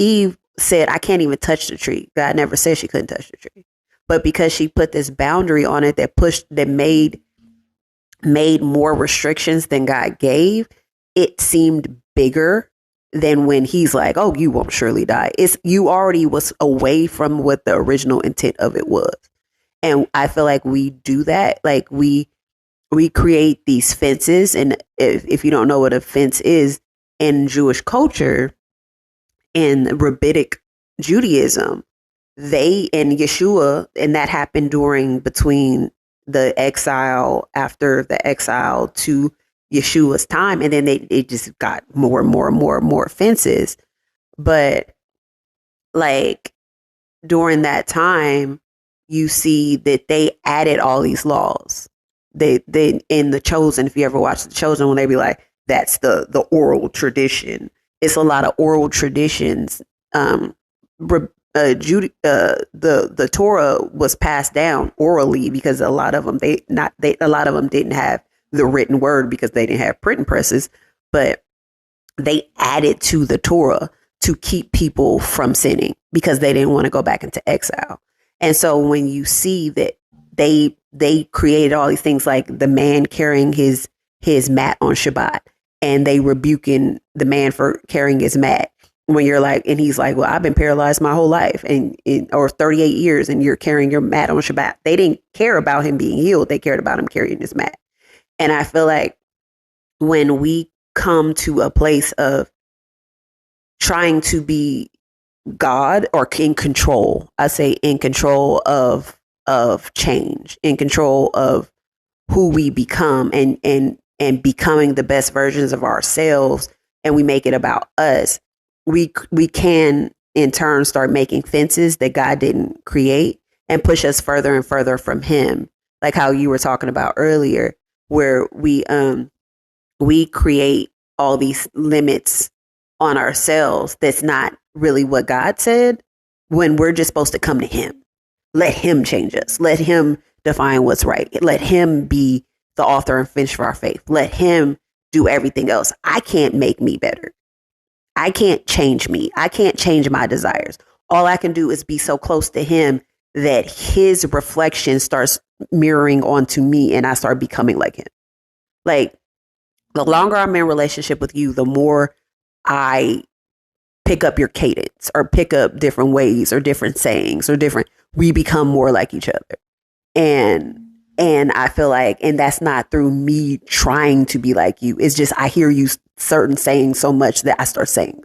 Eve said, I can't even touch the tree. God never said she couldn't touch the tree. But because she put this boundary on it that made more restrictions than God gave, it seemed bigger than when he's like, oh, you won't surely die. You already was away from what the original intent of it was. And I feel like we do that. Like we create these fences. And if you don't know what a fence is in Jewish culture, in rabbinic Judaism, they and Yeshua, and that happened between the exile, after the exile to Yeshua's time. And then it just got more and more and more and more fences. But like during that time, you see that they added all these laws. They in The Chosen, if you ever watch The Chosen, when they be like, that's the oral tradition. It's a lot of oral traditions. The Torah was passed down orally because a lot of them didn't have the written word because they didn't have printing presses, but they added to the Torah to keep people from sinning because they didn't want to go back into exile. And so when you see that they created all these things like the man carrying his mat on Shabbat, and they rebuking the man for carrying his mat, when you're like, and he's like, well, I've been paralyzed my whole life or 38 years and you're carrying your mat on Shabbat. They didn't care about him being healed. They cared about him carrying his mat. And I feel like when we come to a place of trying to be God or in control, I say in control of change, in control of who we become and becoming the best versions of ourselves, and we make it about us, we can in turn start making fences that God didn't create and push us further and further from him. Like how you were talking about earlier, where we create all these limits on ourselves that's not really what God said, when we're just supposed to come to him. Let him change us. Let him define what's right. Let him be the author and finisher of our faith. Let him do everything else. I can't make me better. I can't change me. I can't change my desires. All I can do is be so close to him that his reflection starts mirroring onto me and I start becoming like him. Like the longer I'm in relationship with you, the more I pick up your cadence or pick up different ways or different sayings or we become more like each other. And I feel like, and that's not through me trying to be like you. It's just, I hear you certain sayings so much that I start saying.